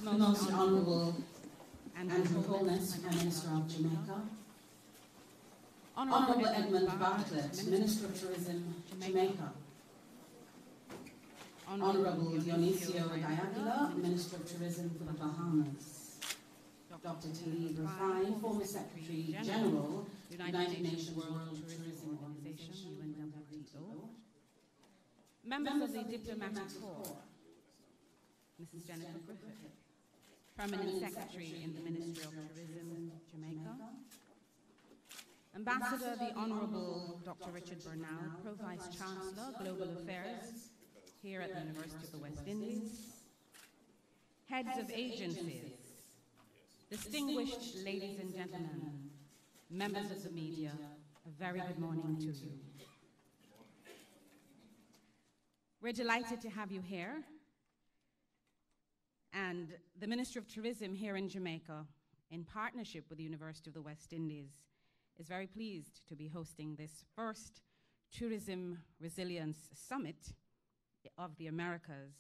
the Most Honourable and Her Holiness Prime Minister of Jamaica, Honourable Edmund Bartlett, Minister of Tourism, Jamaica, Honourable Dionisio Diagula, Minister of Tourism for the Bahamas, Dr. Talib Rafai, former Secretary General, United Nations World Tourism Organization, UNWTO, members of the Diplomatic Corps, Mrs. Jennifer Griffith, Permanent Secretary in the Ministry of Tourism, Jamaica, Ambassador the Honourable Dr. Richard Bernal, Pro-Vice Chancellor, Global Affairs, here at the University of the West Indies, heads of agencies, distinguished ladies and gentlemen, members of the media, a very good morning to you. We're delighted to have you here, and the Ministry of Tourism here in Jamaica, in partnership with the University of the West Indies, is very pleased to be hosting this first Tourism Resilience Summit of the Americas.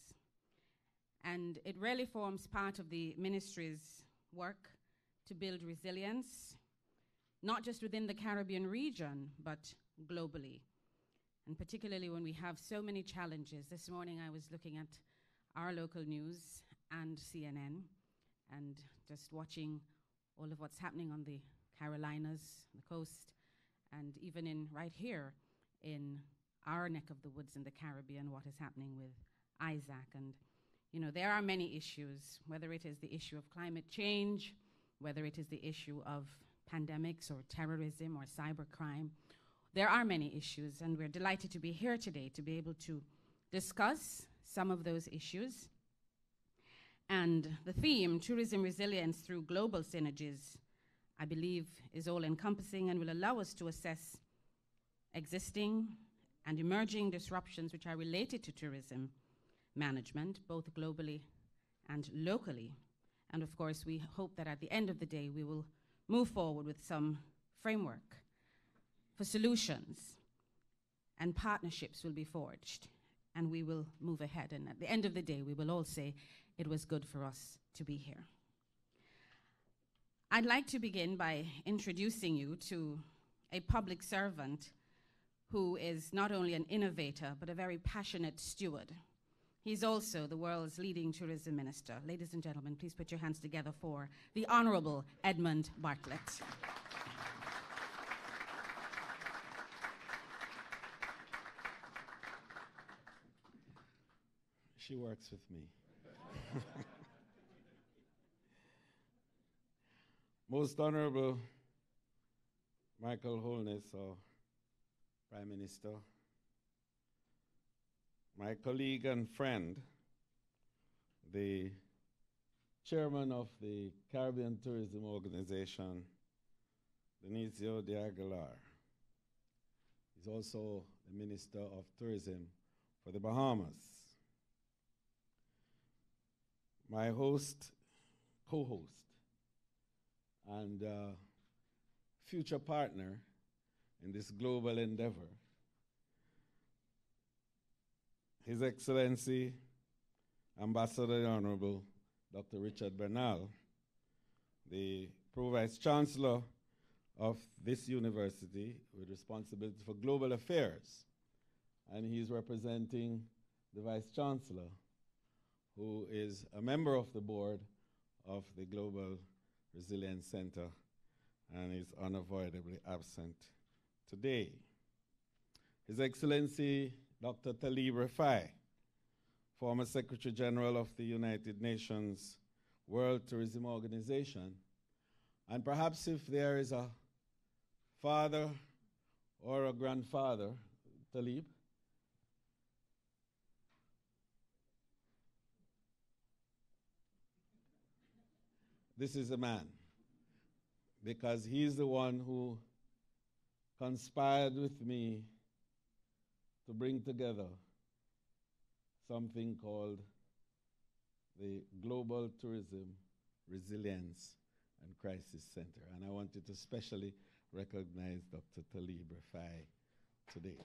And it really forms part of the ministry's work to build resilience, not just within the Caribbean region, but globally. And particularly when we have so many challenges. This morning I was looking at our local news and CNN and just watching all of what's happening on the Carolinas, the coast, and even in right here in our neck of the woods in the Caribbean, what is happening with Isaac. And you know, there are many issues, whether it is the issue of climate change, whether it is the issue of pandemics or terrorism or cybercrime. There are many issues, and we're delighted to be here today to be able to discuss some of those issues. And the theme, Tourism Resilience through Global Synergies, I believe is all-encompassing and will allow us to assess existing and emerging disruptions which are related to tourism management, both globally and locally. And of course, we hope that at the end of the day, we will move forward with some framework for solutions, and partnerships will be forged, and we will move ahead. And at the end of the day, we will all say it was good for us to be here. I'd like to begin by introducing you to a public servant who is not only an innovator, but a very passionate steward. He's also the world's leading tourism minister. Ladies and gentlemen, please put your hands together for the Honourable Edmund Bartlett. She works with me. Most Honorable Michael Holness, or Prime Minister, my colleague and friend, the Chairman of the Caribbean Tourism Organization, Dionisio de Aguilar. He's also the Minister of Tourism for the Bahamas. My host, co-host, and future partner in this global endeavor, His Excellency, Ambassador the Honorable Dr. Richard Bernal, the Pro-Vice Chancellor of this university with responsibility for global affairs, and he's representing the Vice Chancellor, who is a member of the board of the Global Resilience Center and is unavoidably absent today. His Excellency Dr. Talib Rafai, former Secretary General of the United Nations World Tourism Organization, and perhaps if there is a father or a grandfather, Talib, this is a man, because he's the one who conspired with me to bring together something called the Global Tourism Resilience and Crisis Center. And I wanted to specially recognize Dr. Talib Rafai today.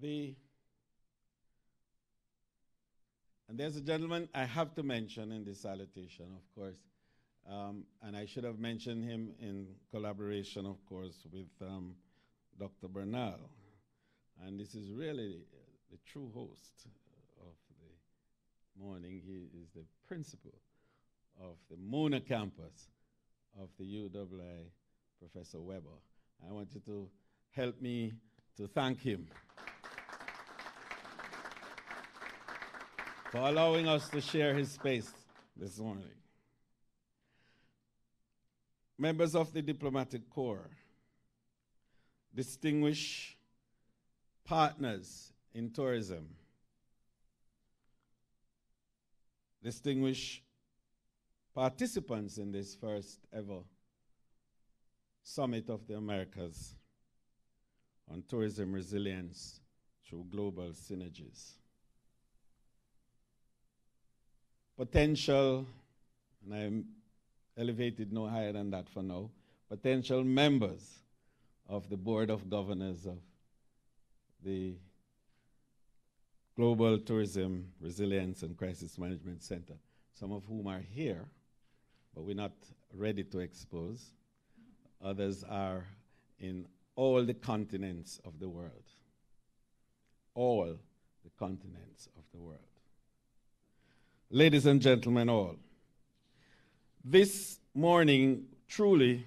And there's a gentleman I have to mention in this salutation, of course, and I should have mentioned him in collaboration, of course, with Dr. Bernal. And this is really the true host of the morning. He is the principal of the Mona campus of the UWI, Professor Weber. I want you to help me to thank him for allowing us to share his space this morning. Members of the Diplomatic Corps, distinguished partners in tourism, distinguished participants in this first ever Summit of the Americas on Tourism Resilience through Global Synergies. Potential, and I'm elevated no higher than that for now, potential members of the Board of Governors of the Global Tourism Resilience and Crisis Management Center, some of whom are here, but we're not ready to expose. Others are in all the continents of the world. All the continents of the world. Ladies and gentlemen all, this morning truly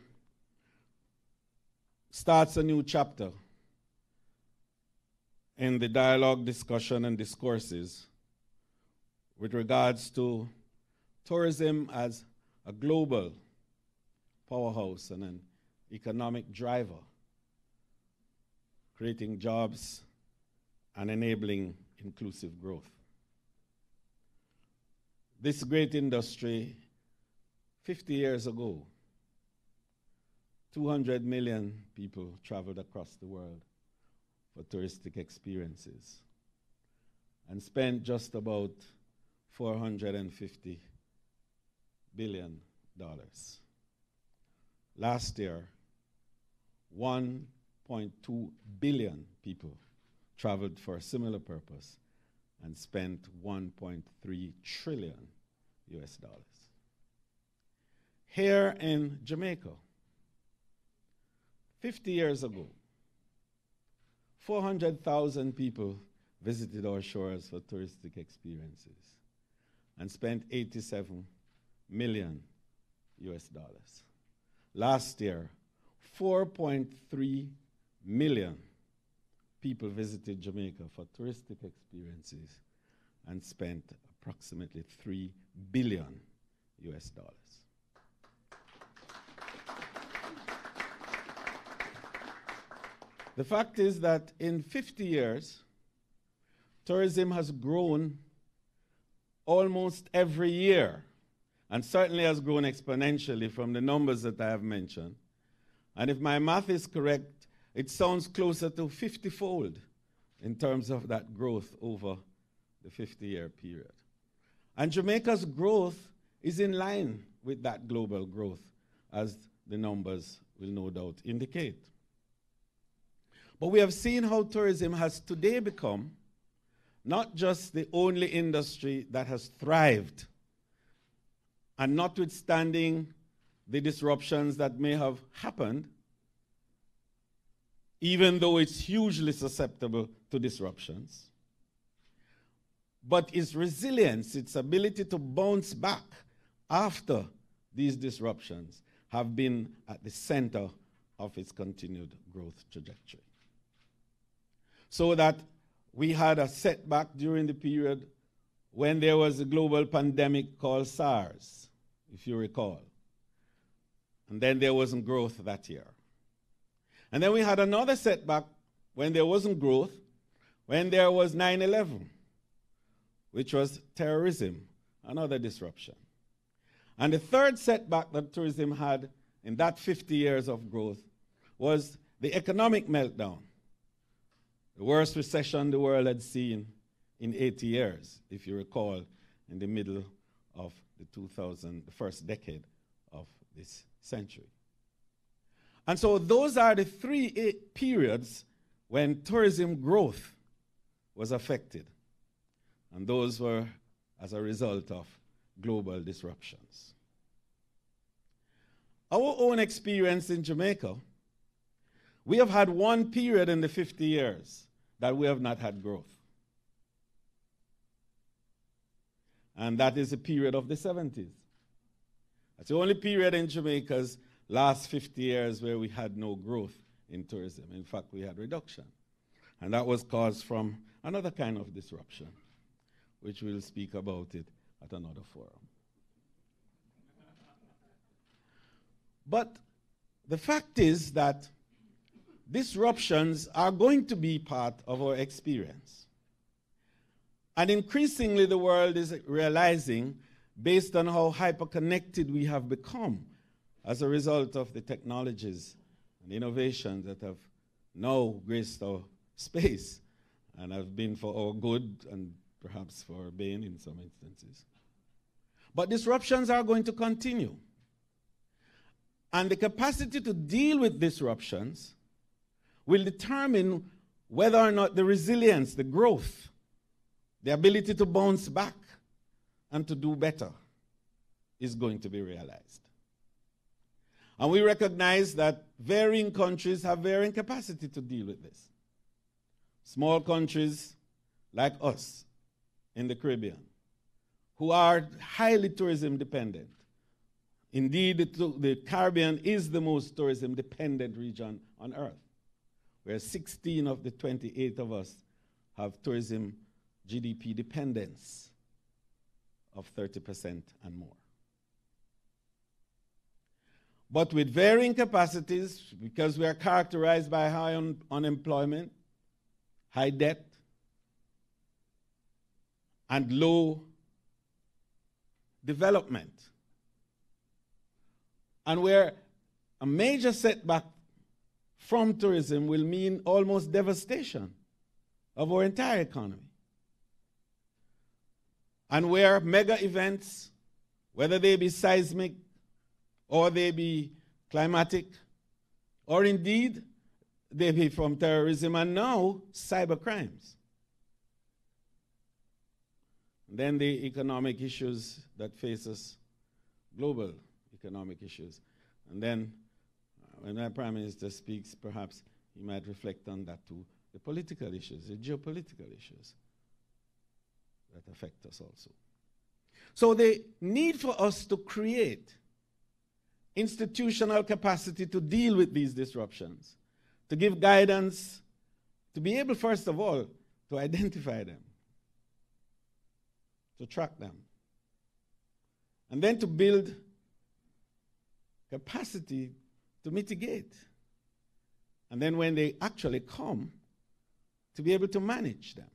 starts a new chapter in the dialogue, discussion, and discourses with regards to tourism as a global powerhouse and an economic driver, creating jobs and enabling inclusive growth. This great industry, 50 years ago, 200 million people traveled across the world for touristic experiences and spent just about $450 billion. Last year, 1.2 billion people traveled for a similar purpose and spent $1.3 trillion US dollars. Here in Jamaica, 50 years ago, 400,000 people visited our shores for touristic experiences and spent 87 million US dollars. Last year, 4.3 million people visited Jamaica for touristic experiences and spent approximately 3 billion US dollars. The fact is that in 50 years, tourism has grown almost every year, and certainly has grown exponentially from the numbers that I have mentioned. And if my math is correct, it sounds closer to 50-fold in terms of that growth over the 50-year period. And Jamaica's growth is in line with that global growth, as the numbers will no doubt indicate. But we have seen how tourism has today become not just the only industry that has thrived, and notwithstanding the disruptions that may have happened, even though it's hugely susceptible to disruptions, but its resilience, its ability to bounce back after these disruptions, have been at the center of its continued growth trajectory. So that we had a setback during the period when there was a global pandemic called SARS, if you recall. And then there wasn't growth that year. And then we had another setback when there wasn't growth, when there was 9/11, which was terrorism, another disruption. And the third setback that tourism had in that 50 years of growth was the economic meltdown, the worst recession the world had seen in 80 years, if you recall, in the middle of the first decade of this century. And so those are the three periods when tourism growth was affected. And those were as a result of global disruptions. Our own experience in Jamaica, we have had one period in the 50 years that we have not had growth. And that is the period of the 70s. That's the only period in Jamaica's last 50 years where we had no growth in tourism. In fact, we had reduction. And that was caused from another kind of disruption, which we'll speak about it at another forum. But the fact is that disruptions are going to be part of our experience. And increasingly the world is realizing, based on how hyper-connected we have become as a result of the technologies and innovations that have now graced our space and have been for our good and perhaps for our bane in some instances. But disruptions are going to continue. And the capacity to deal with disruptions will determine whether or not the resilience, the growth, the ability to bounce back and to do better is going to be realized. And we recognize that varying countries have varying capacity to deal with this. Small countries like us in the Caribbean, who are highly tourism dependent. Indeed, the Caribbean is the most tourism dependent region on earth, where 16 of the 28 of us have tourism GDP dependence of 30% and more. But with varying capacities, because we are characterized by high unemployment, high debt, and low development, and where a major setback from tourism will mean almost devastation of our entire economy. And where mega events, whether they be seismic or they be climatic, or indeed they be from terrorism and now cyber crimes. Then the economic issues that face us, global economic issues. And then when our Prime Minister speaks, perhaps he might reflect on that too, the political issues, the geopolitical issues that affect us also. So the need for us to create institutional capacity to deal with these disruptions, to give guidance, to be able, first of all, to identify them, to track them, and then to build capacity to mitigate. And then when they actually come, to be able to manage them.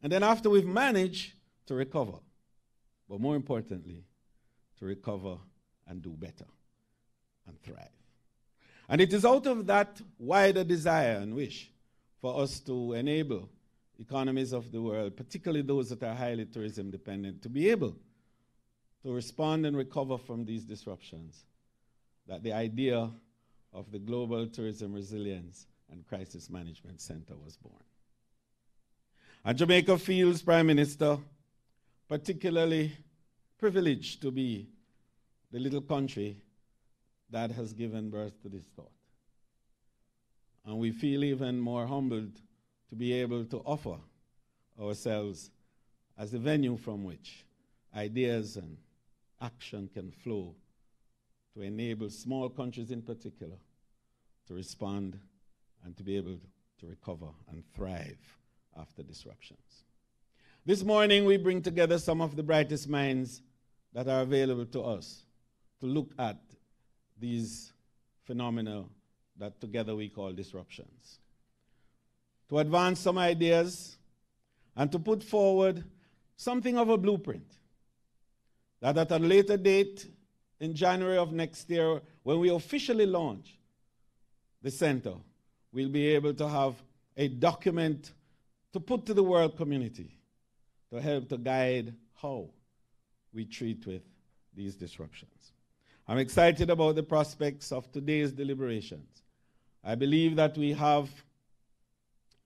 And then after we've managed, to recover. But more importantly, to recover and do better and thrive. And it is out of that wider desire and wish for us to enable economies of the world, particularly those that are highly tourism dependent, to be able to respond and recover from these disruptions, that the idea of the Global Tourism Resilience and Crisis Management Center was born. And Jamaica feels, Prime Minister, particularly privileged to be the little country that has given birth to this thought. And we feel even more humbled to be able to offer ourselves as the venue from which ideas and action can flow to enable small countries in particular to respond and to be able to recover and thrive after disruptions. This morning we bring together some of the brightest minds that are available to us to look at these phenomena that together we call disruptions, to advance some ideas and to put forward something of a blueprint that at a later date in January of next year, when we officially launch the center, we'll be able to have a document to put to the world community to help to guide how we treat with these disruptions. I'm excited about the prospects of today's deliberations. I believe that we have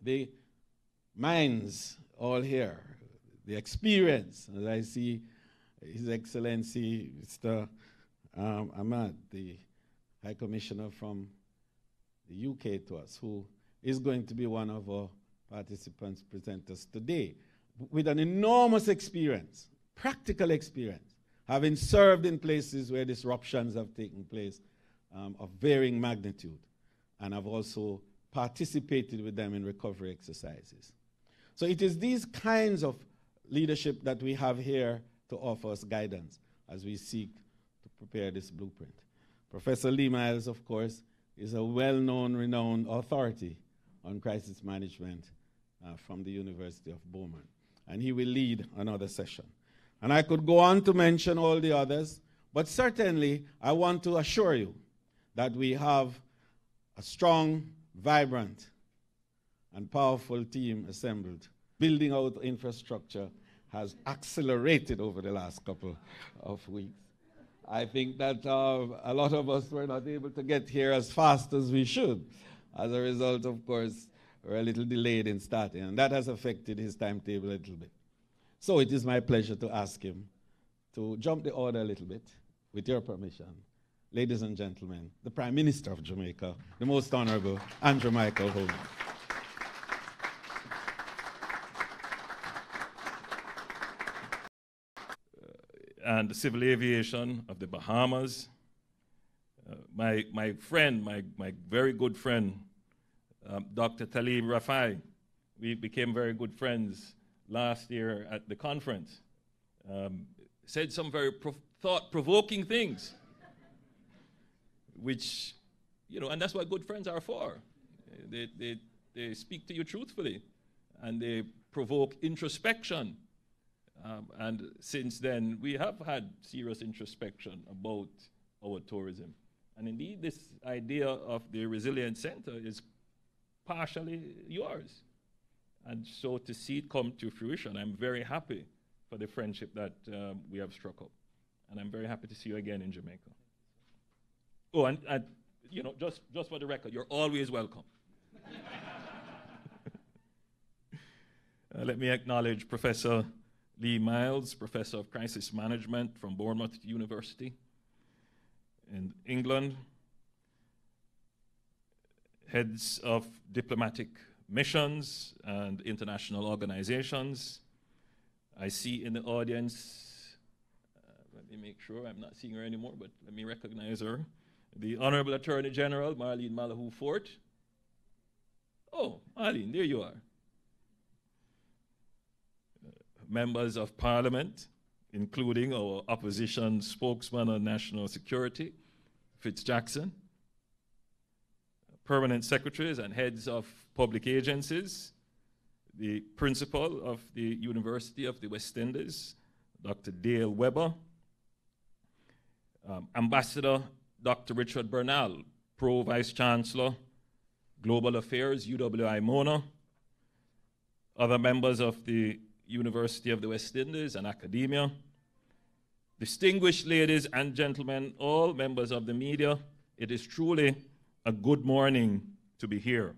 the minds all here, the experience, as I see His Excellency Mr. Ahmad, the High Commissioner from the UK to us, who is going to be one of our participants, presenters today, with an enormous experience, practical experience, having served in places where disruptions have taken place of varying magnitude, and have also participated with them in recovery exercises. So it is these kinds of leadership that we have here to offer us guidance as we seek to prepare this blueprint. Professor Lee Miles, of course, is a well-known, renowned authority on crisis management from the University of Beaumont, and he will lead another session. And I could go on to mention all the others, but certainly I want to assure you that we have a strong, vibrant, and powerful team assembled. Building out infrastructure has accelerated over the last couple of weeks. I think that a lot of us were not able to get here as fast as we should. As a result, of course, we're a little delayed in starting, and that has affected his timetable a little bit. So it is my pleasure to ask him to jump the order a little bit, with your permission. Ladies and gentlemen, the Prime Minister of Jamaica, the Most Honorable Andrew Michael Holmes. And the civil aviation of the Bahamas. My friend, my very good friend, Dr. Talib Rafai, we became very good friends last year at the conference. Said some very thought-provoking things, which, you know, and that's what good friends are for. They speak to you truthfully, and they provoke introspection. And since then, we have had serious introspection about our tourism. And indeed, this idea of the Resilience Center is partially yours. And so to see it come to fruition, I'm very happy for the friendship that we have struck up. And I'm very happy to see you again in Jamaica. Oh, and you know, just for the record, you're always welcome. Let me acknowledge Professor Lee Miles, Professor of Crisis Management from Bournemouth University in England, heads of diplomatic missions and international organizations. I see in the audience, let me make sure I'm not seeing her anymore, but let me recognize her. The Honorable Attorney General, Marlene Malahoo Fort. Oh, Marlene, there you are. Members of Parliament, including our opposition spokesman on national security, Fitz Jackson, permanent secretaries and heads of public agencies, the principal of the University of the West Indies, Dr. Dale Weber, Ambassador Dr. Richard Bernal, Pro Vice Chancellor, Global Affairs, UWI Mona, other members of the University of the West Indies and academia, distinguished ladies and gentlemen, all members of the media, it is truly a good morning to be here.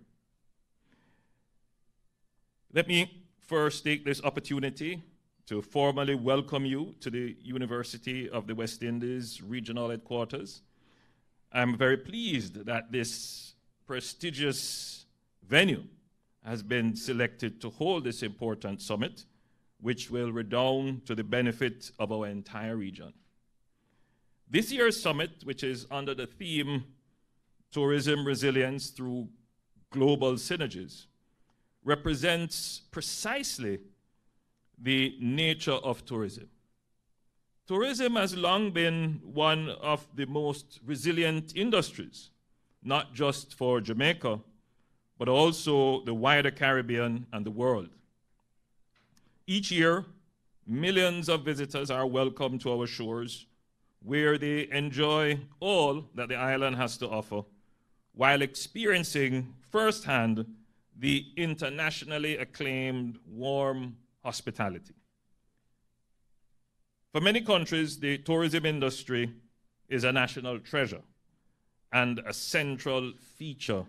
Let me first take this opportunity to formally welcome you to the University of the West Indies Regional Headquarters. I'm very pleased that this prestigious venue has been selected to hold this important summit, which will redound to the benefit of our entire region. This year's summit, which is under the theme Tourism Resilience Through Global Synergies, represents precisely the nature of tourism. Tourism has long been one of the most resilient industries, not just for Jamaica, but also the wider Caribbean and the world. Each year, millions of visitors are welcomed to our shores, where they enjoy all that the island has to offer, while experiencing firsthand the internationally acclaimed warm hospitality. For many countries, the tourism industry is a national treasure and a central feature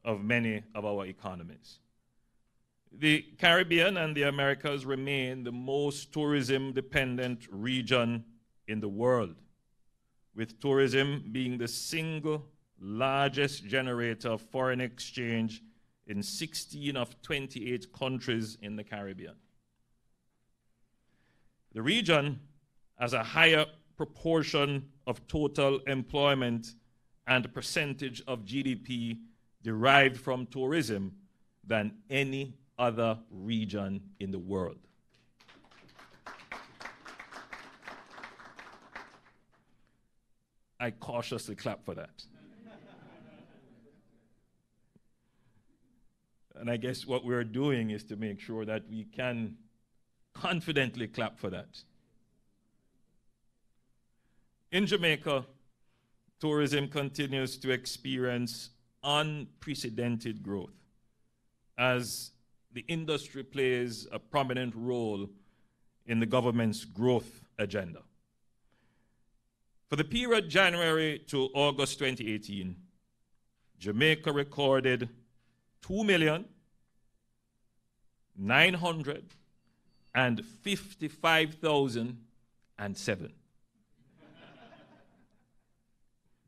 of many of our economies. The Caribbean and the Americas remain the most tourism-dependent region in the world, with tourism being the single largest generator of foreign exchange in 16 of 28 countries in the Caribbean. The region has a higher proportion of total employment and percentage of GDP derived from tourism than any other region in the world. I cautiously clap for that. And I guess what we're doing is to make sure that we can confidently clap for that. In Jamaica, tourism continues to experience unprecedented growth as the industry plays a prominent role in the government's growth agenda. For the period January to August 2018, Jamaica recorded 2,955,007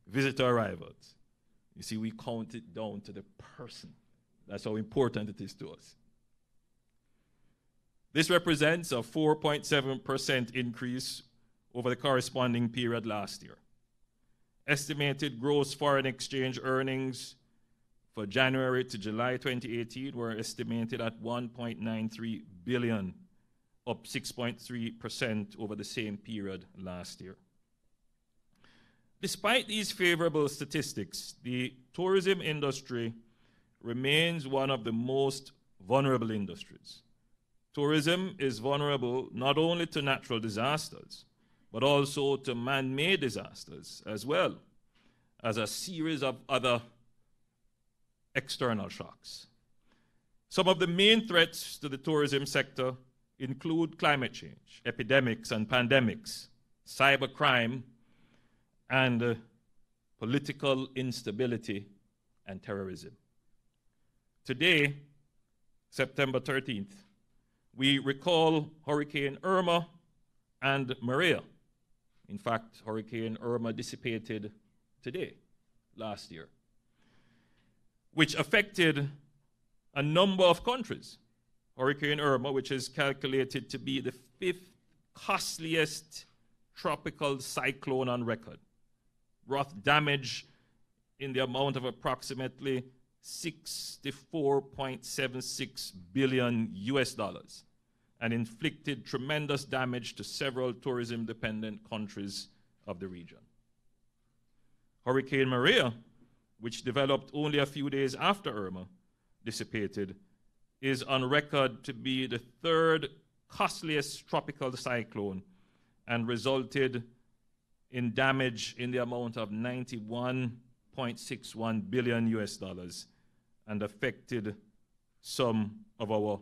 visitor arrivals. You see, we count it down to the person. That's how important it is to us. This represents a 4.7% increase over the corresponding period last year. Estimated gross foreign exchange earnings for January to July 2018 were estimated at $1.93 billion, up 6.3% over the same period last year. Despite these favorable statistics, the tourism industry remains one of the most vulnerable industries. Tourism is vulnerable not only to natural disasters, but also to man-made disasters, as well as a series of other external shocks. Some of the main threats to the tourism sector include climate change, epidemics and pandemics, cybercrime, and political instability and terrorism. Today, September 13th, we recall Hurricane Irma and Maria. In fact, Hurricane Irma dissipated today, last year, which affected a number of countries. Hurricane Irma, which is calculated to be the 5th costliest tropical cyclone on record, wrought damage in the amount of approximately $64.76 billion US dollars, and inflicted tremendous damage to several tourism-dependent countries of the region. Hurricane Maria, which developed only a few days after Irma dissipated, is on record to be the 3rd costliest tropical cyclone and resulted in damage in the amount of $91.61 billion US dollars and affected some of our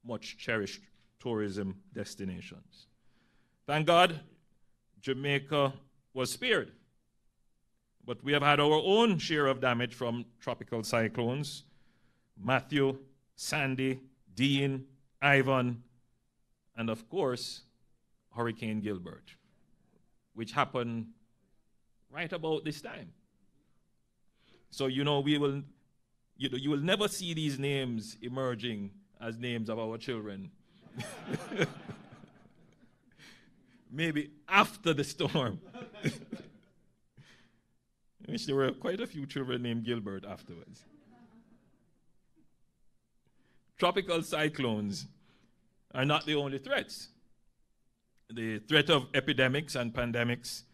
much cherished tourism destinations. Thank God, Jamaica was spared. But we have had our own share of damage from tropical cyclones: Matthew, Sandy, Dean, Ivan, and of course, Hurricane Gilbert, which happened right about this time. So, you know, you will never see these names emerging as names of our children. Maybe after the storm. Which there were quite a few children named Gilbert afterwards. Tropical cyclones are not the only threats. The threat of epidemics and pandemics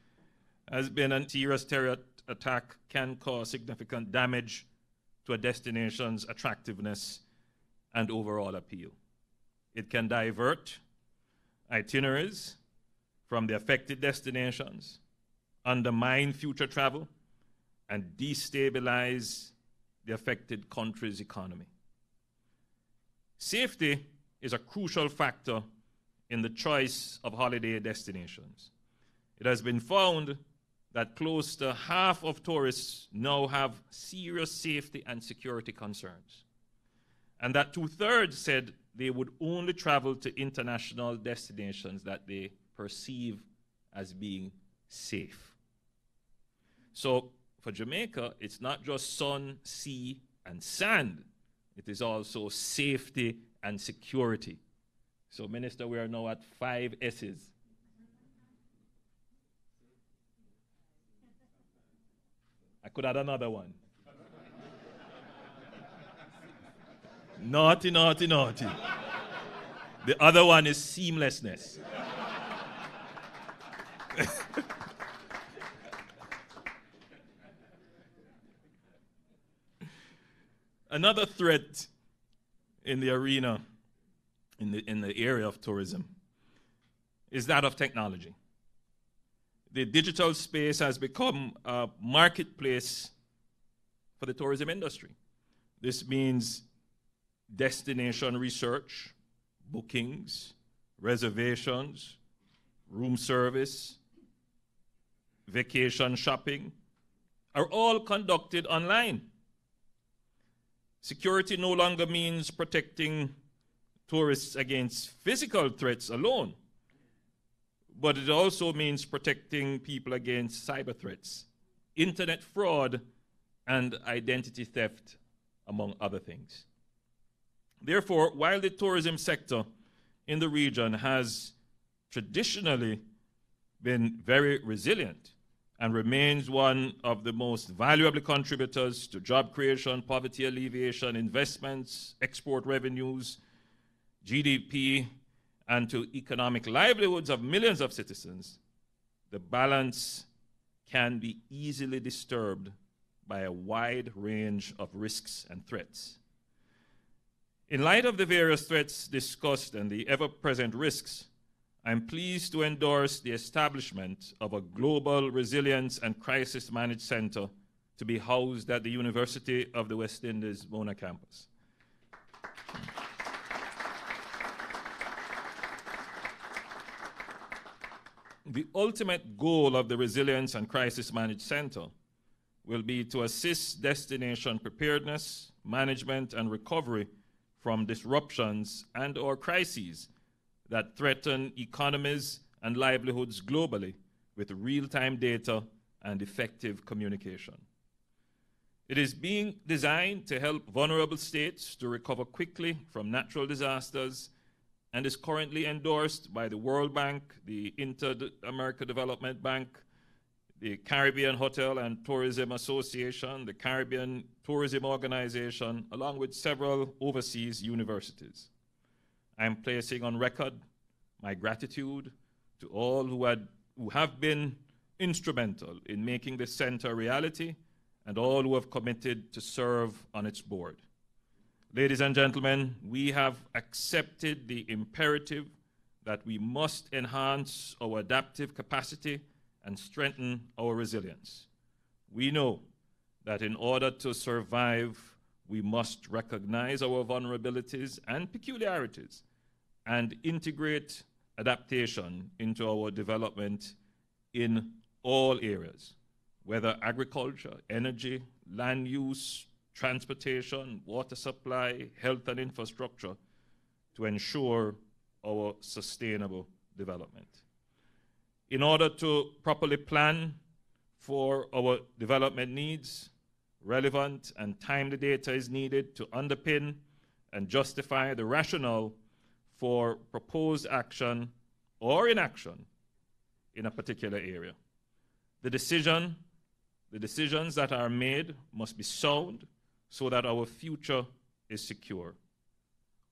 has been a serious terror attack, can cause significant damage to a destination's attractiveness and overall appeal. It can divert itineraries from the affected destinations, undermine future travel, and destabilize the affected country's economy. Safety is a crucial factor in the choice of holiday destinations. It has been found that close to half of tourists now have serious safety and security concerns. and that 2/3 said they would only travel to international destinations that they perceive as being safe. So for Jamaica, it's not just sun, sea, and sand. It is also safety and security. So, Minister, we are now at 5 S's. I could add another one. Naughty, naughty, naughty. The other one is seamlessness. Another threat in the arena, in the area of tourism, is that of technology. The digital space has become a marketplace for the tourism industry. This means destination research, bookings, reservations, room service, vacation shopping are all conducted online. Security no longer means protecting tourists against physical threats alone, but it also means protecting people against cyber threats, internet fraud, and identity theft, among other things. Therefore, while the tourism sector in the region has traditionally been very resilient and remains one of the most valuable contributors to job creation, poverty alleviation, investments, export revenues, GDP, and to economic livelihoods of millions of citizens, the balance can be easily disturbed by a wide range of risks and threats. In light of the various threats discussed and the ever-present risks, I'm pleased to endorse the establishment of a Global Resilience and Crisis Management Center to be housed at the University of the West Indies Mona campus. The ultimate goal of the Resilience and Crisis Management Center will be to assist destination preparedness, management, and recovery from disruptions and/or crises that threaten economies and livelihoods globally with real-time data and effective communication. It is being designed to help vulnerable states to recover quickly from natural disasters and is currently endorsed by the World Bank, the Inter-America Development Bank, the Caribbean Hotel and Tourism Association, the Caribbean Tourism Organization, along with several overseas universities. I am placing on record my gratitude to all who have been instrumental in making this center a reality and all who have committed to serve on its board. Ladies and gentlemen, we have accepted the imperative that we must enhance our adaptive capacity and strengthen our resilience. We know that in order to survive, we must recognize our vulnerabilities and peculiarities and integrate adaptation into our development in all areas, whether agriculture, energy, land use, transportation, water supply, health and infrastructure, to ensure our sustainable development. In order to properly plan for our development needs, relevant and timely data is needed to underpin and justify the rationale for proposed action or inaction in a particular area. The decisions that are made must be sound so that our future is secure.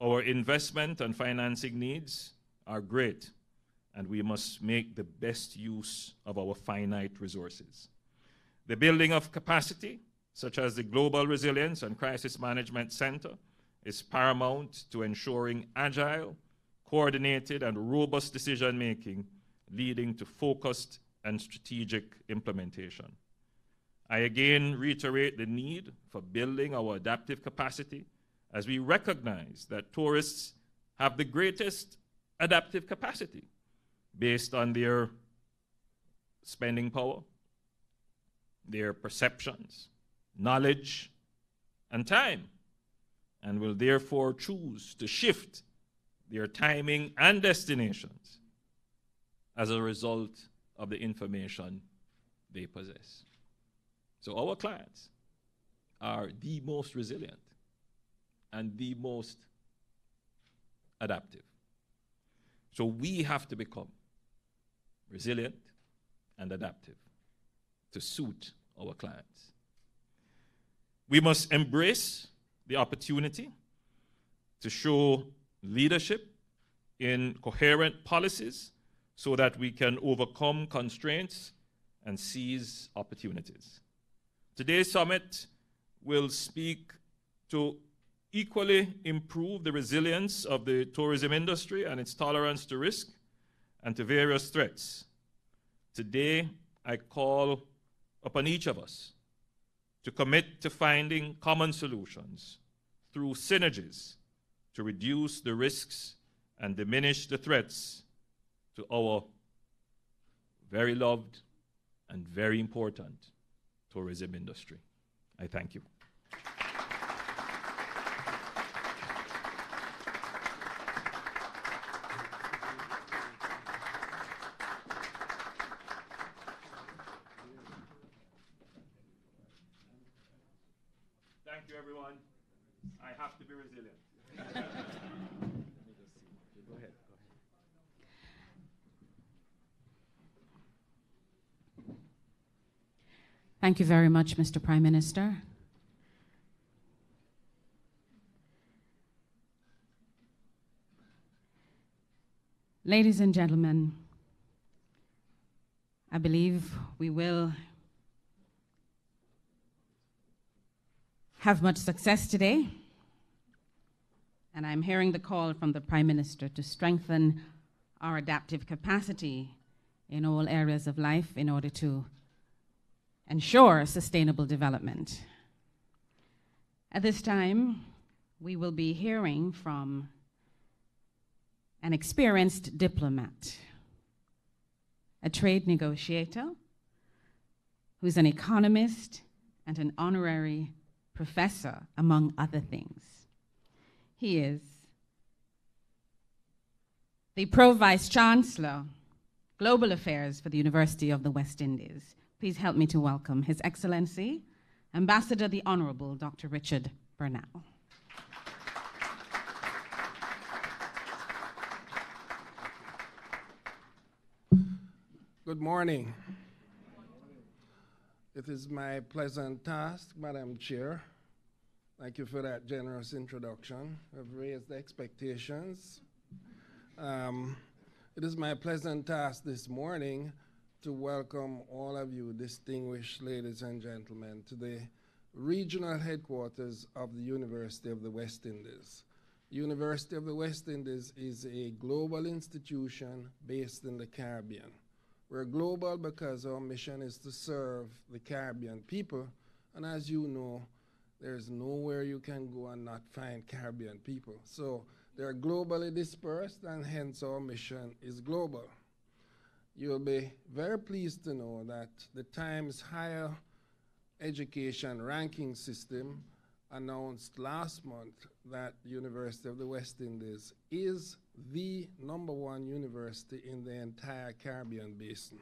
Our investment and financing needs are great, and we must make the best use of our finite resources. The building of capacity, such as the Global Resilience and Crisis Management Center, is paramount to ensuring agile, coordinated, and robust decision-making, leading to focused and strategic implementation. I again reiterate the need for building our adaptive capacity as we recognize that tourists have the greatest adaptive capacity based on their spending power, their perceptions, knowledge, and time. and will therefore choose to shift their timing and destinations as a result of the information they possess. So our clients are the most resilient and the most adaptive. So we have to become resilient and adaptive to suit our clients. We must embrace the opportunity to show leadership in coherent policies so that we can overcome constraints and seize opportunities. Today's summit will speak to equally improve the resilience of the tourism industry and its tolerance to risk and to various threats. Today, I call upon each of us to commit to finding common solutions through synergies to reduce the risks and diminish the threats to our very loved and very important tourism industry. I thank you. Thank you, everyone. I have to be resilient. Let me just see. Go ahead. Thank you very much, Mr. Prime Minister. Ladies and gentlemen, I believe we will have much success today. And I'm hearing the call from the Prime Minister to strengthen our adaptive capacity in all areas of life in order to ensure sustainable development. At this time, we will be hearing from an experienced diplomat, a trade negotiator, who's an economist and an honorary professor, among other things. He is the Pro Vice Chancellor, Global Affairs for the University of the West Indies. Please help me to welcome His Excellency, Ambassador the Honorable Dr. Richard Bernal. Good morning. It is my pleasant task, Madam Chair. Thank you for that generous introduction. I've raised the expectations. It is my pleasant task this morning to welcome all of you, distinguished ladies and gentlemen, to the regional headquarters of the University of the West Indies. The University of the West Indies is a global institution based in the Caribbean. We're global because our mission is to serve the Caribbean people, and as you know, there's nowhere you can go and not find Caribbean people. So they're globally dispersed, and hence our mission is global. You'll be very pleased to know that the Times Higher Education Ranking System announced last month that the University of the West Indies is the #1 university in the entire Caribbean basin.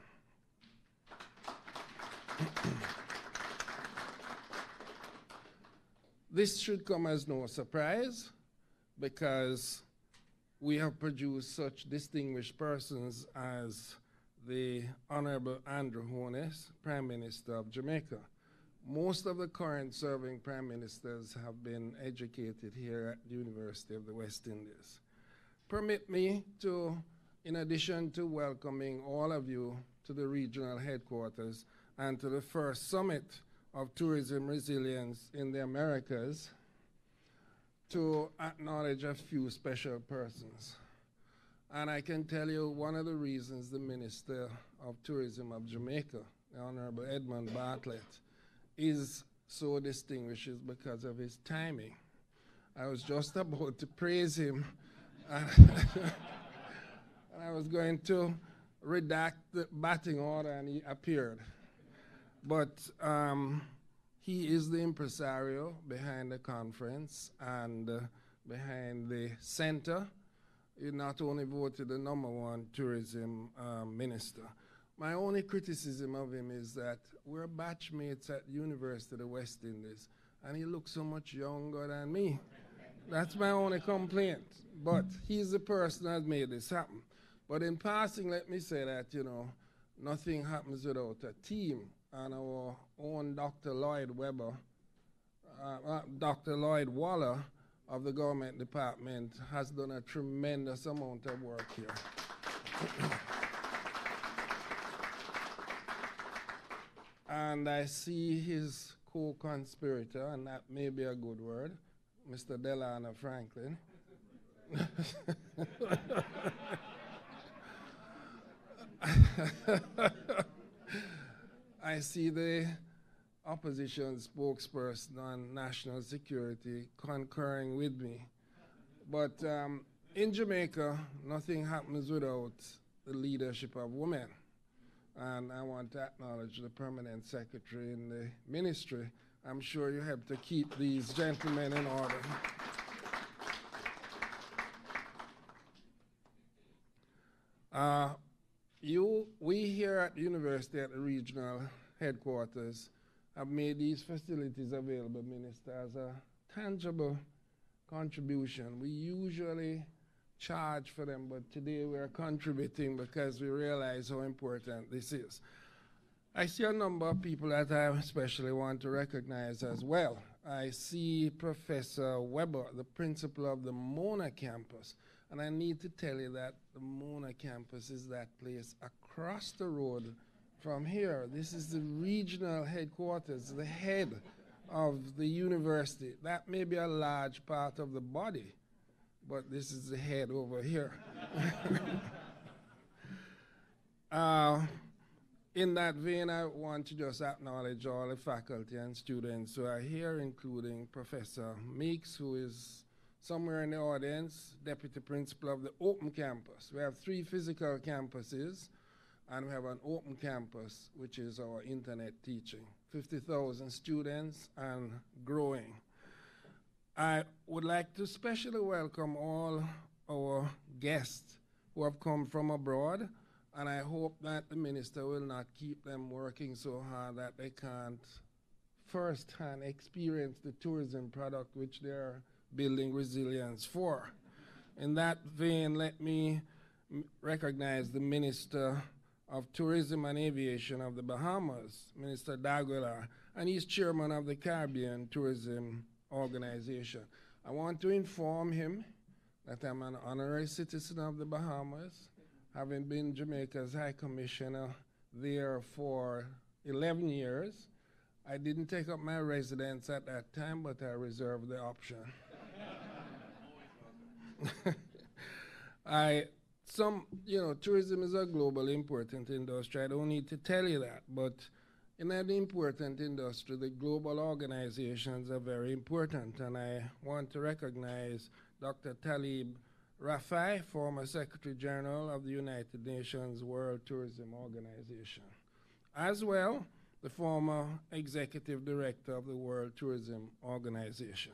This should come as no surprise because we have produced such distinguished persons as the Honorable Andrew Holness, Prime Minister of Jamaica. Most of the current serving prime ministers have been educated here at the University of the West Indies. Permit me to, in addition to welcoming all of you to the regional headquarters and to the first summit of tourism resilience in the Americas, to acknowledge a few special persons. And I can tell you one of the reasons the Minister of Tourism of Jamaica, the Honorable Edmund Bartlett, is so distinguished is because of his timing. I was just about to praise him, and I was going to redact the batting order, and he appeared. But He is the impresario behind the conference and behind the center. He not only voted the #1 tourism minister. My only criticism of him is that we're batchmates at the University of the West Indies, and he looks so much younger than me. That's my only complaint. But he's the person that made this happen. But in passing, let me say that, you know, nothing happens without a team. And our own Dr. Lloyd Waller of the Government Department has done a tremendous amount of work here. And I see his co-conspirator, and that may be a good word, Mr. Delano Franklin. I see the opposition spokesperson on national security concurring with me. But in Jamaica, nothing happens without the leadership of women. And I want to acknowledge the permanent secretary in the ministry. I'm sure you have to keep these gentlemen in order. We here at the university, at the regional headquarters, have made these facilities available, Minister, as a tangible contribution. We usually charge for them, but today we are contributing because we realize how important this is. I see a number of people that I especially want to recognize as well. I see Professor Weber, the principal of the Mona campus, and I need to tell you that the Mona campus is that place across the road from here. This is the regional headquarters, the head of the university. That may be a large part of the body, but this is the head over here. In that vein, I want to just acknowledge all the faculty and students who are here, including Professor Meeks, who is somewhere in the audience, Deputy Principal of the Open Campus. We have 3 physical campuses, and we have an open campus, which is our internet teaching. 50,000 students and growing. I would like to especially welcome all our guests who have come from abroad, and I hope that the minister will not keep them working so hard that they can't firsthand experience the tourism product which they're building resilience for. In that vein, let me recognize the Minister of Tourism and Aviation of the Bahamas, Minister D'Aguilar, and he's chairman of the Caribbean Tourism Organization. I want to inform him that I'm an honorary citizen of the Bahamas, having been Jamaica's High Commissioner there for 11 years. I didn't take up my residence at that time, but I reserved the option. Tourism is a global important industry. I don't need to tell you that, but in an important industry, the global organizations are very important, and I want to recognize Dr. Talib Rafai, former Secretary General of the United Nations World Tourism Organization, as well the former Executive Director of the World Tourism Organization.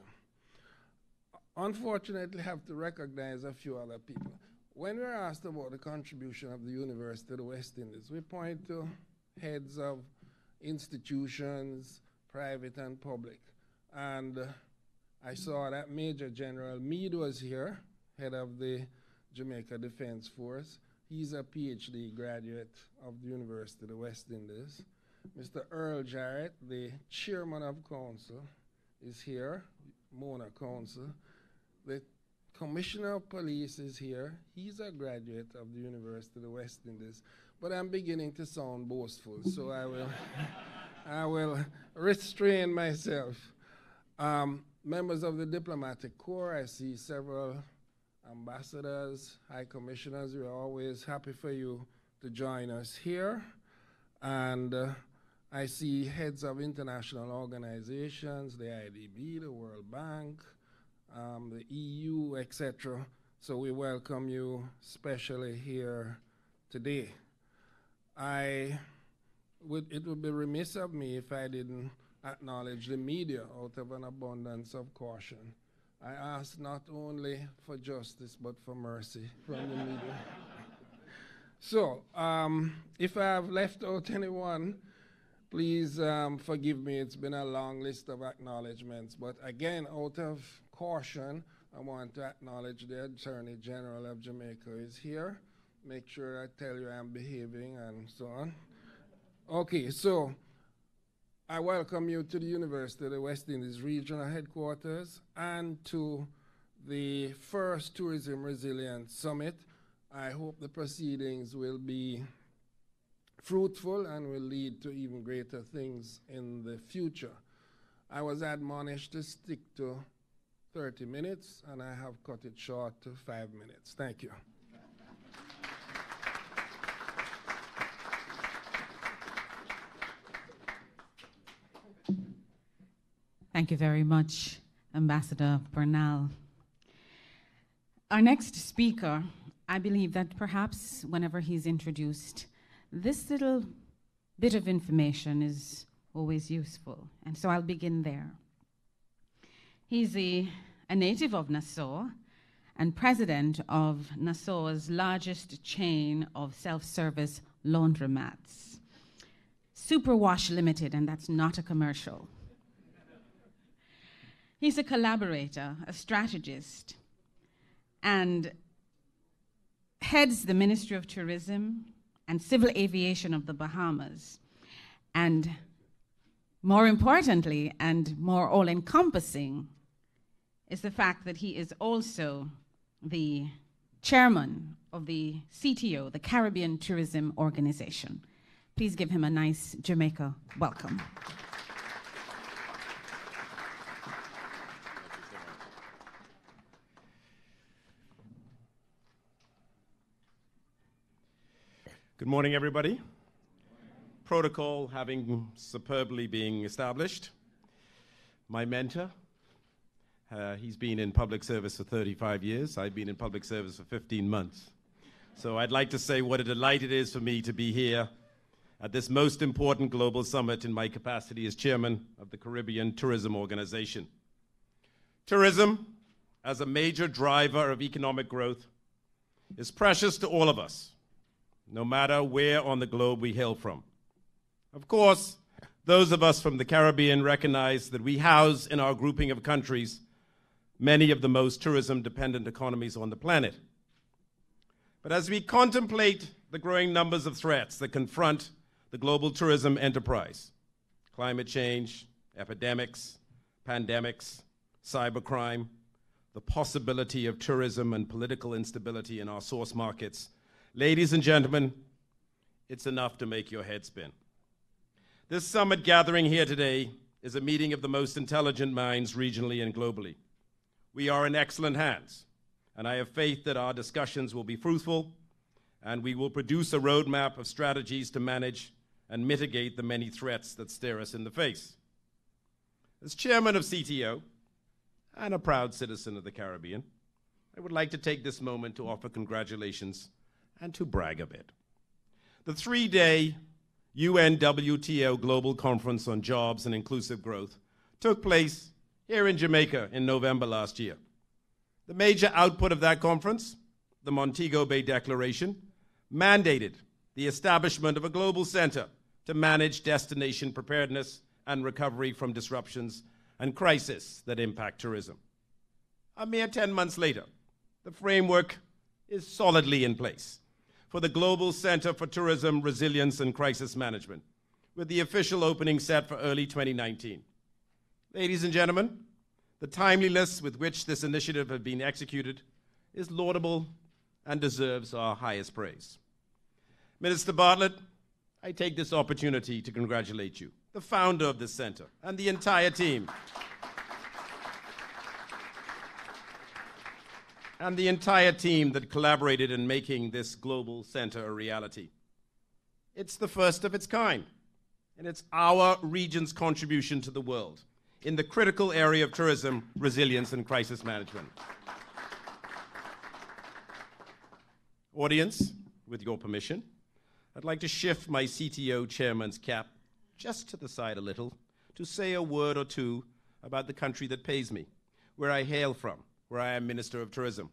Unfortunately, I have to recognize a few other people. When we're asked about the contribution of the University of the West Indies, we point to heads of institutions, private and public. And I saw that Major General Meade was here, head of the Jamaica Defense Force. He's a PhD graduate of the University of the West Indies. Mr. Earl Jarrett, the chairman of council, is here, Mona Council. The Commissioner of Police is here. He's a graduate of the University of the West Indies. But I'm beginning to sound boastful, so I will restrain myself. Members of the Diplomatic Corps, I see several ambassadors, high commissioners. We're always happy for you to join us here. And I see heads of international organizations, the IDB, the World Bank, the EU, etc. So we welcome you especially here today. It would be remiss of me if I didn't acknowledge the media out of an abundance of caution. I ask not only for justice, but for mercy from the media. So, if I have left out anyone, please forgive me. It's been a long list of acknowledgements. But again, out of caution, I want to acknowledge the Attorney General of Jamaica is here. Make sure I tell you I'm behaving and so on. Okay, so I welcome you to the University of the West Indies Regional Headquarters and to the first Tourism Resilience Summit. I hope the proceedings will be fruitful and will lead to even greater things in the future. I was admonished to stick to 30 minutes, and I have cut it short to 5 minutes. Thank you. Thank you very much, Ambassador Bernal. Our next speaker, I believe that perhaps whenever he's introduced, this little bit of information is always useful, and so I'll begin there. He's a native of Nassau and president of Nassau's largest chain of self-service laundromats, Superwash Limited, and that's not a commercial. He's a collaborator, a strategist, and heads the Ministry of Tourism and Civil Aviation of the Bahamas. And more importantly, and more all-encompassing, is the fact that he is also the chairman of the CTO, the Caribbean Tourism Organization. Please give him a nice Jamaica welcome. Good morning, everybody. Protocol having superbly been established. My mentor, he's been in public service for 35 years. I've been in public service for 15 months. So I'd like to say what a delight it is for me to be here at this most important global summit in my capacity as chairman of the Caribbean Tourism Organization. Tourism, as a major driver of economic growth, is precious to all of us, no matter where on the globe we hail from. Of course, those of us from the Caribbean recognize that we house in our grouping of countries many of the most tourism-dependent economies on the planet. But as we contemplate the growing numbers of threats that confront the global tourism enterprise, climate change, epidemics, pandemics, cybercrime, the possibility of tourism and political instability in our source markets, ladies and gentlemen, it's enough to make your head spin. This summit gathering here today is a meeting of the most intelligent minds regionally and globally. We are in excellent hands, and I have faith that our discussions will be fruitful, and we will produce a roadmap of strategies to manage and mitigate the many threats that stare us in the face. As chairman of CTO and a proud citizen of the Caribbean, I would like to take this moment to offer congratulations and to brag a bit. The 3-day UNWTO Global Conference on Jobs and Inclusive Growth took place here in Jamaica in November last year. The major output of that conference, the Montego Bay Declaration, mandated the establishment of a global center to manage destination preparedness and recovery from disruptions and crises that impact tourism. A mere 10 months later, the framework is solidly in place for the Global Center for Tourism, Resilience, and Crisis Management, with the official opening set for early 2019. Ladies and gentlemen, the timeliness with which this initiative has been executed is laudable and deserves our highest praise. Minister Bartlett, I take this opportunity to congratulate you, the founder of this center, and the entire team. And the entire team that collaborated in making this global center a reality. It's the first of its kind, and it's our region's contribution to the world in the critical area of tourism, resilience, and crisis management. Audience, with your permission, I'd like to shift my CTO chairman's cap just to the side a little to say a word or two about the country that pays me, where I hail from, where I am Minister of Tourism.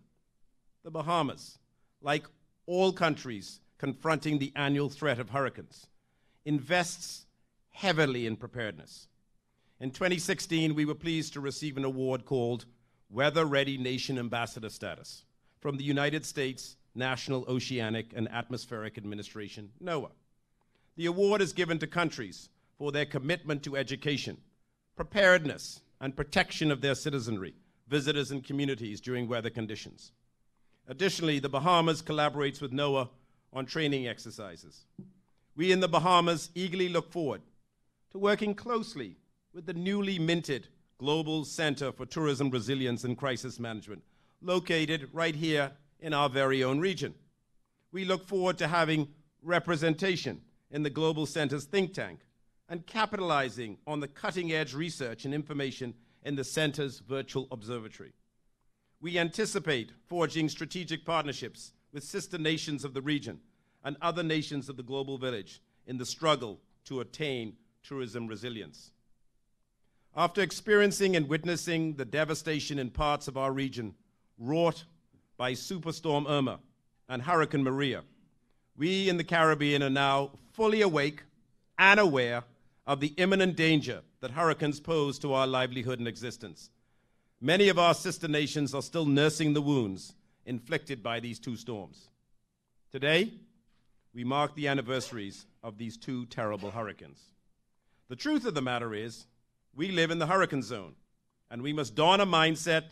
The Bahamas, like all countries confronting the annual threat of hurricanes, invests heavily in preparedness. In 2016, we were pleased to receive an award called Weather Ready Nation Ambassador Status from the United States National Oceanic and Atmospheric Administration, NOAA. The award is given to countries for their commitment to education, preparedness, and protection of their citizenry, visitors, and communities during weather conditions. Additionally, the Bahamas collaborates with NOAA on training exercises. We in the Bahamas eagerly look forward to working closely with the newly minted Global Center for Tourism Resilience and Crisis Management, located right here in our very own region. We look forward to having representation in the Global Center's think tank and capitalizing on the cutting-edge research and information in the Center's virtual observatory. We anticipate forging strategic partnerships with sister nations of the region and other nations of the global village in the struggle to attain tourism resilience. After experiencing and witnessing the devastation in parts of our region wrought by Superstorm Irma and Hurricane Maria, we in the Caribbean are now fully awake and aware of the imminent danger that hurricanes pose to our livelihood and existence. Many of our sister nations are still nursing the wounds inflicted by these two storms. Today, we mark the anniversaries of these two terrible hurricanes. The truth of the matter is, we live in the hurricane zone, and we must don a mindset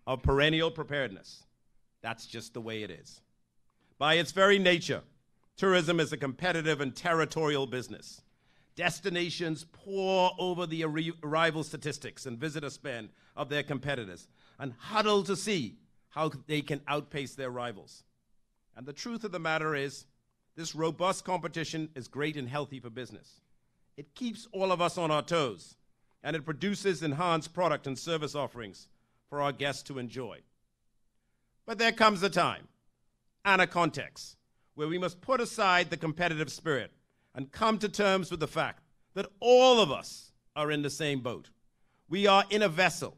of perennial preparedness. That's just the way it is. By its very nature, tourism is a competitive and territorial business. Destinations pore over the arrival statistics and visitor spend of their competitors and huddle to see how they can outpace their rivals. And the truth of the matter is, this robust competition is great and healthy for business. It keeps all of us on our toes, and it produces enhanced product and service offerings for our guests to enjoy. But there comes a time and a context where we must put aside the competitive spirit and come to terms with the fact that all of us are in the same boat. We are in a vessel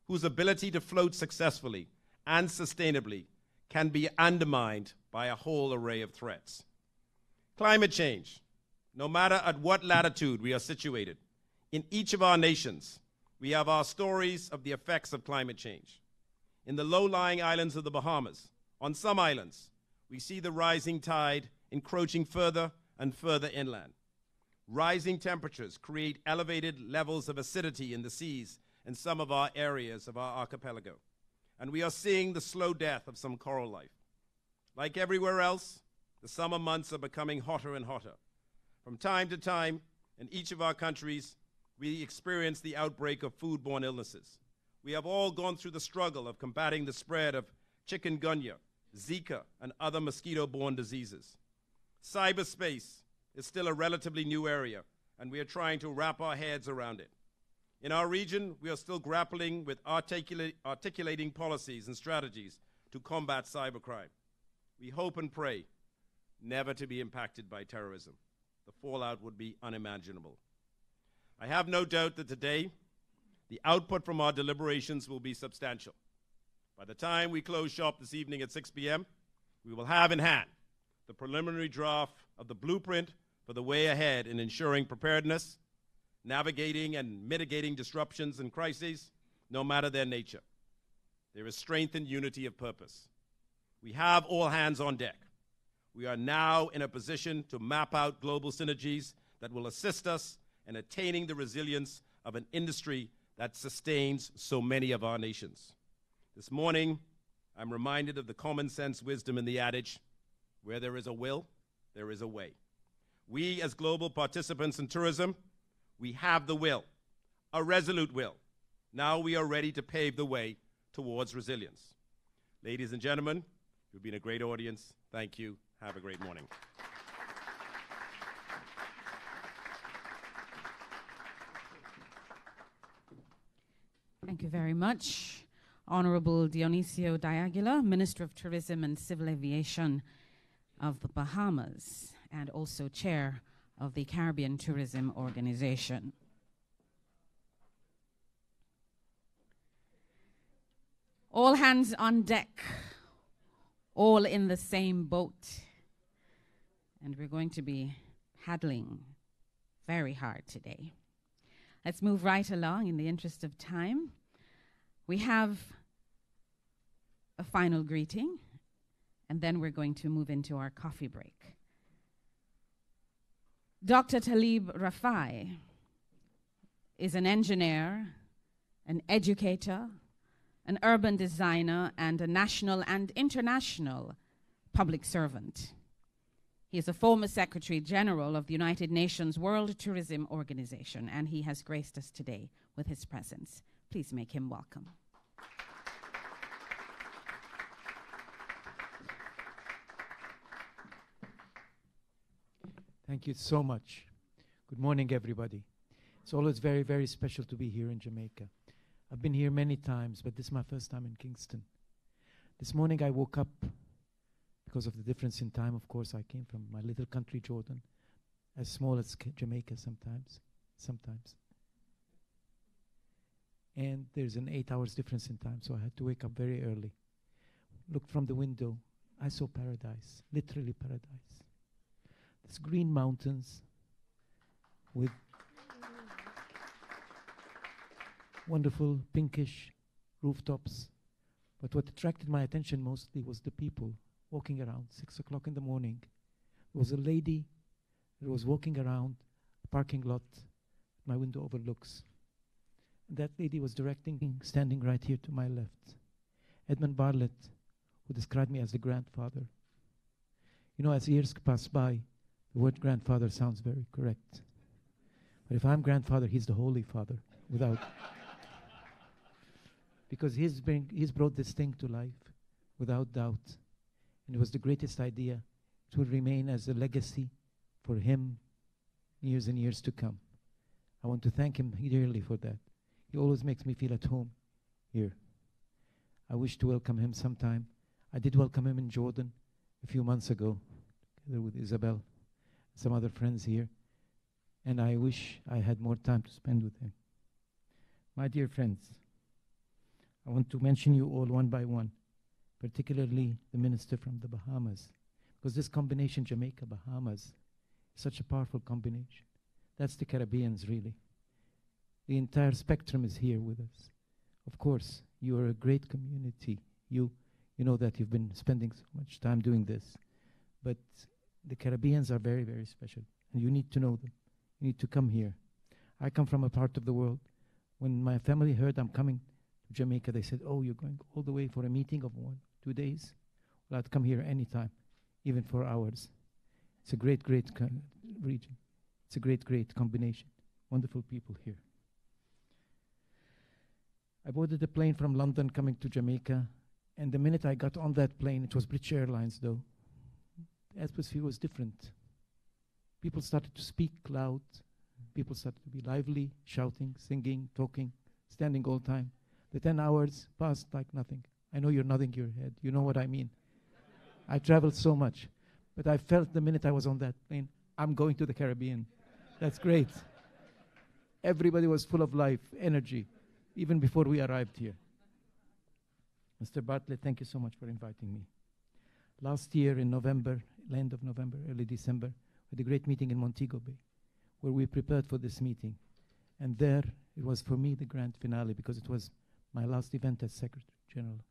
whose ability to float successfully and sustainably can be undermined by a whole array of threats. Climate change, no matter at what latitude we are situated, in each of our nations, we have our stories of the effects of climate change. In the low-lying islands of the Bahamas, on some islands, we see the rising tide encroaching further and further inland. Rising temperatures create elevated levels of acidity in the seas in some of our areas of our archipelago, and we are seeing the slow death of some coral life. Like everywhere else, the summer months are becoming hotter and hotter. From time to time, in each of our countries, we experience the outbreak of foodborne illnesses. We have all gone through the struggle of combating the spread of chikungunya, Zika, and other mosquito-borne diseases. Cyberspace is still a relatively new area, and we are trying to wrap our heads around it. In our region, we are still grappling with articulating policies and strategies to combat cybercrime. We hope and pray never to be impacted by terrorism. The fallout would be unimaginable. I have no doubt that today, the output from our deliberations will be substantial. By the time we close shop this evening at 6 p.m., we will have in hand the preliminary draft of the blueprint for the way ahead in ensuring preparedness, navigating and mitigating disruptions and crises, no matter their nature. There is strength and unity of purpose. We have all hands on deck. We are now in a position to map out global synergies that will assist us in attaining the resilience of an industry that sustains so many of our nations. This morning, I'm reminded of the common sense wisdom in the adage, where there is a will, there is a way. We, as global participants in tourism, we have the will, a resolute will. Now we are ready to pave the way towards resilience. Ladies and gentlemen, you've been a great audience. Thank you. Have a great morning. Thank you very much. Honorable Dionisio Diaguila, Minister of Tourism and Civil Aviation of the Bahamas, and also Chair of the Caribbean Tourism Organization. All hands on deck, all in the same boat. And we're going to be paddling very hard today. Let's move right along in the interest of time. We have a final greeting, and then we're going to move into our coffee break. Dr. Talib Rafai is an engineer, an educator, an urban designer, and a national and international public servant. He is a former Secretary General of the United Nations World Tourism Organization, and he has graced us today with his presence. Please make him welcome. Thank you so much. Good morning, everybody. It's always very, very special to be here in Jamaica. I've been here many times, but this is my first time in Kingston. This morning I woke up, because of the difference in time, of course, I came from my little country, Jordan, as small as Jamaica sometimes. And there's an 8 hours difference in time, so I had to wake up very early. Looked from the window, I saw paradise, literally paradise. These green mountains with wonderful pinkish rooftops. But what attracted my attention mostly was the people walking around. 6 o'clock in the morning. There was a lady that was walking around a parking lot my window overlooks. And that lady was standing right here to my left. Edmund Bartlett, who described me as the grandfather. You know, as years pass by, the word grandfather sounds very correct. But if I'm grandfather, he's the Holy Father, without. Because he's brought this thing to life, without doubt. And it was the greatest idea. It will remain as a legacy for him years and years to come. I want to thank him dearly for that. He always makes me feel at home here. I wish to welcome him sometime. I did welcome him in Jordan a few months ago, together with Isabel, some other friends here. And I wish I had more time to spend with him. My dear friends, I want to mention you all one by one, particularly the minister from the Bahamas, because this combination, Jamaica-Bahamas, is such a powerful combination. That's the Caribbeans, really. The entire spectrum is here with us. Of course, you are a great community. You know that you've been spending so much time doing this. But the Caribbeans are very, very special, and you need to know them. You need to come here. I come from a part of the world. When my family heard I'm coming to Jamaica, they said, "Oh, you're going all the way for a meeting of 1-2 days? Well, I'd come here anytime, even for hours." It's a great, great region. It's a great, great combination. Wonderful people here. I boarded a plane from London coming to Jamaica, and the minute I got on that plane, it was British Airlines though, the atmosphere was different. People started to speak loud. People started to be lively, shouting, singing, talking, standing all the time. The 10 hours passed like nothing. I know you're nodding your head. You know what I mean. I traveled so much. But I felt the minute I was on that plane, I'm going to the Caribbean. That's great. Everybody was full of life, energy, even before we arrived here. Mr. Bartlett, thank you so much for inviting me. Last year in November, end of November, early December, we had a great meeting in Montego Bay, where we prepared for this meeting. And there, it was for me the grand finale, because it was my last event as Secretary General.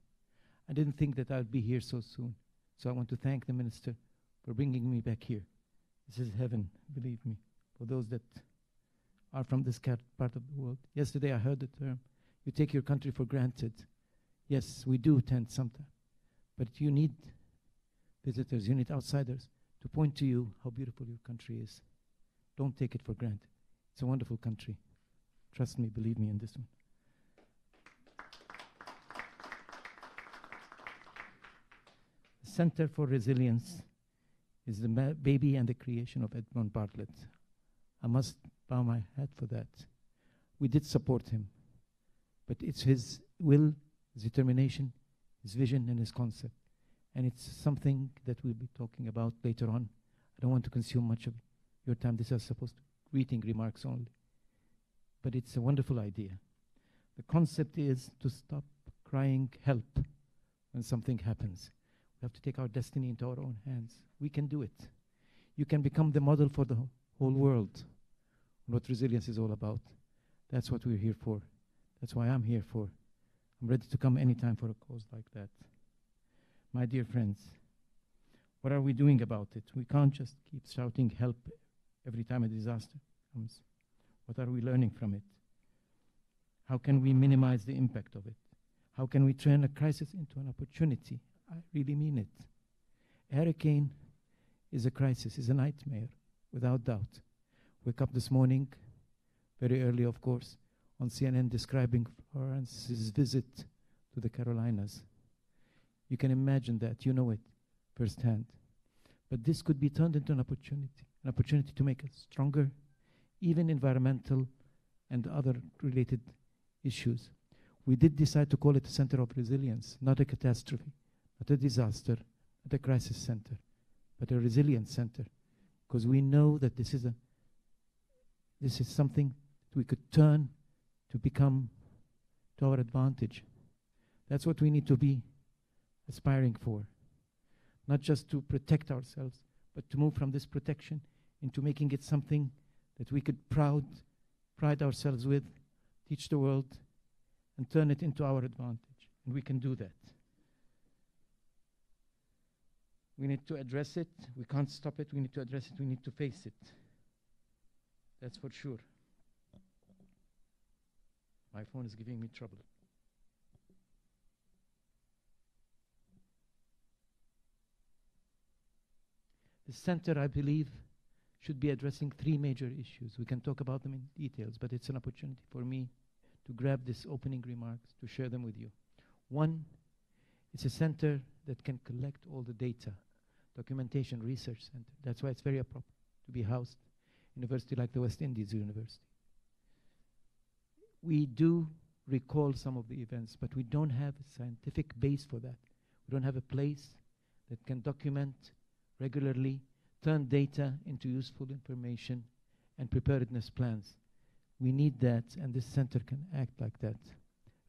I didn't think that I'd be here so soon. So I want to thank the Minister for bringing me back here. This is heaven, believe me, for those that are from this part of the world. Yesterday I heard the term, you take your country for granted. Yes, we do tend sometimes. But you need visitors, you need outsiders to point to you how beautiful your country is. Don't take it for granted. It's a wonderful country. Trust me, believe me in this one. The Center for Resilience is the baby and the creation of Edmund Bartlett. I must bow my head for that. We did support him, but it's his will, his determination, his vision, and his concept. And it's something that we'll be talking about later on. I don't want to consume much of your time. This is supposed to be greeting remarks only. But it's a wonderful idea. The concept is to stop crying help when something happens. We have to take our destiny into our own hands. We can do it. You can become the model for the whole world. What resilience is all about. That's what we're here for. That's why I'm here for. I'm ready to come anytime for a cause like that. My dear friends, what are we doing about it? We can't just keep shouting help every time a disaster comes. What are we learning from it? How can we minimize the impact of it? How can we turn a crisis into an opportunity? I really mean it. A hurricane is a crisis, is a nightmare, without doubt. Wake up this morning, very early of course, on CNN describing Florence's visit to the Carolinas. You can imagine that, you know it firsthand. But this could be turned into an opportunity to make us stronger, even environmental and other related issues. We did decide to call it a center of resilience, not a catastrophe, not a disaster, not a crisis center, but a resilience center, because we know that this is something that we could turn to become to our advantage. That's what we need to be aspiring for, not just to protect ourselves, but to move from this protection into making it something that we could pride ourselves with, teach the world, and turn it into our advantage. And we can do that. We need to address it. We can't stop it. We need to address it. We need to face it. That's for sure. My phone is giving me trouble. The center, I believe, should be addressing three major issues. We can talk about them in details, but it's an opportunity for me to grab these opening remarks, to share them with you. One, it's a center that can collect all the data, documentation, research center. That's why it's very appropriate to be housed in a university like the West Indies University. We do recall some of the events, but we don't have a scientific base for that. We don't have a place that can document regularly, turn data into useful information and preparedness plans. We need that, and this center can act like that.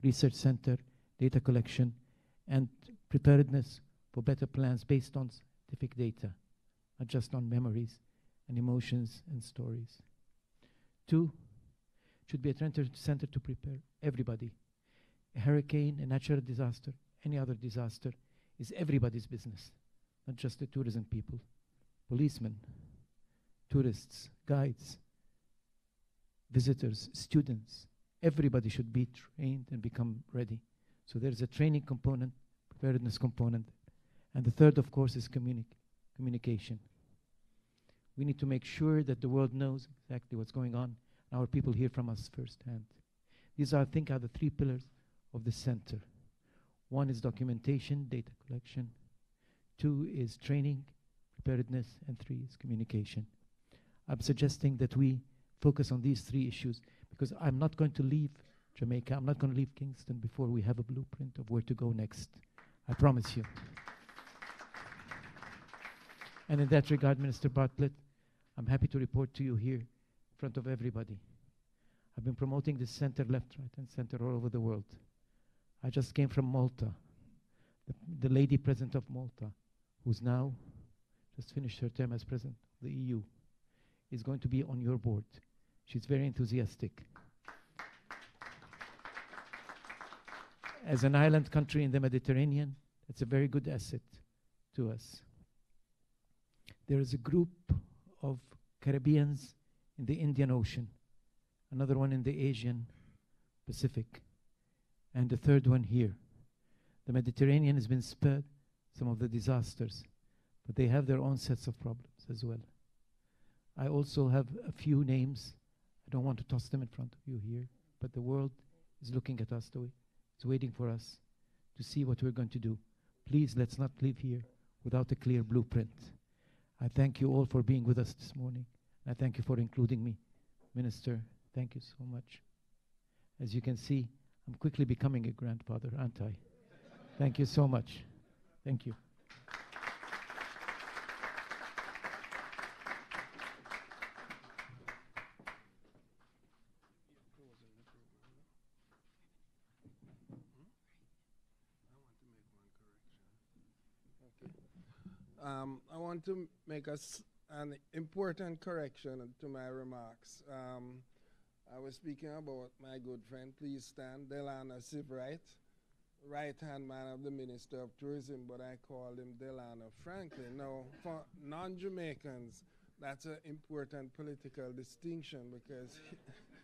Research center, data collection, and preparedness for better plans based on scientific data, not just on memories and emotions and stories. Two, should be a center to prepare everybody. A hurricane, a natural disaster, any other disaster is everybody's business, not just the tourism people, policemen, tourists, guides, visitors, students. Everybody should be trained and become ready. So there's a training component, preparedness component. And the third, of course, is communication. We need to make sure that the world knows exactly what's going on. Our people hear from us firsthand. These, I think, are the three pillars of the center. One is documentation, data collection. Two is training, preparedness. And three is communication. I'm suggesting that we focus on these three issues because I'm not going to leave Jamaica. I'm not going to leave Kingston before we have a blueprint of where to go next. I promise you. And in that regard, Minister Bartlett, I'm happy to report to you here in front of everybody. I've been promoting this center left, right, and center all over the world. I just came from Malta. The lady president of Malta, who's now just finished her term as president of the EU, is going to be on your board. She's very enthusiastic. As an island country in the Mediterranean, it's a very good asset to us. There is a group of Caribbeans in the Indian Ocean, another one in the Asian Pacific, and the third one here. The Mediterranean has been spared some of the disasters, but they have their own sets of problems as well. I also have a few names. I don't want to toss them in front of you here, but the world is looking at us, it's waiting for us to see what we're going to do. Please, let's not leave here without a clear blueprint. I thank you all for being with us this morning. I thank you for including me. Minister, thank you so much. As you can see, I'm quickly becoming a grandfather, aren't I? Thank you so much. Thank you. I want to make an important correction to my remarks. I was speaking about my good friend, please stand, Delano Sivright, right-hand man of the Minister of Tourism, but I call him Delano Franklin. Now, for non-Jamaicans, that's an important political distinction because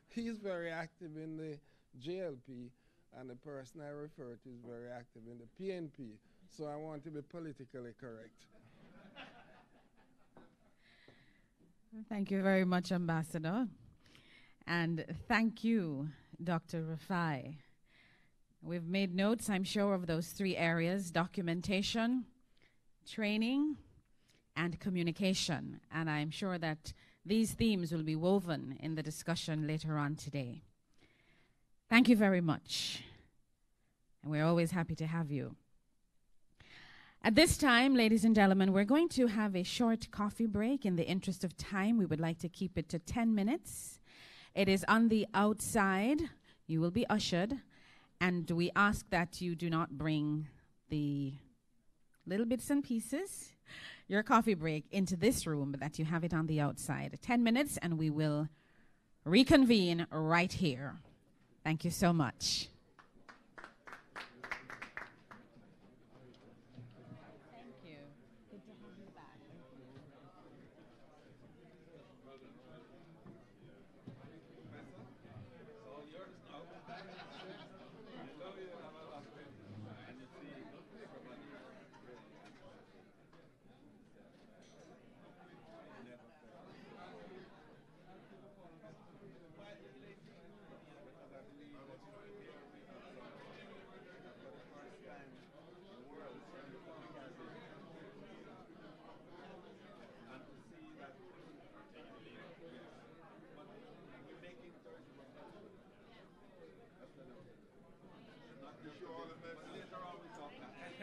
he's very active in the JLP, and the person I refer to is very active in the PNP. So I want to be politically correct. Thank you very much, Ambassador. And thank you, Dr. Rafai. We've made notes, I'm sure, of those three areas: documentation, training, and communication. And I'm sure that these themes will be woven in the discussion later on today. Thank you very much. And we're always happy to have you. At this time, ladies and gentlemen, we're going to have a short coffee break. In the interest of time, we would like to keep it to 10 minutes. It is on the outside. You will be ushered. And we ask that you do not bring the little bits and pieces, your coffee break, into this room, but that you have it on the outside. 10 minutes, and we will reconvene right here. Thank you so much.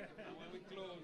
And when we close,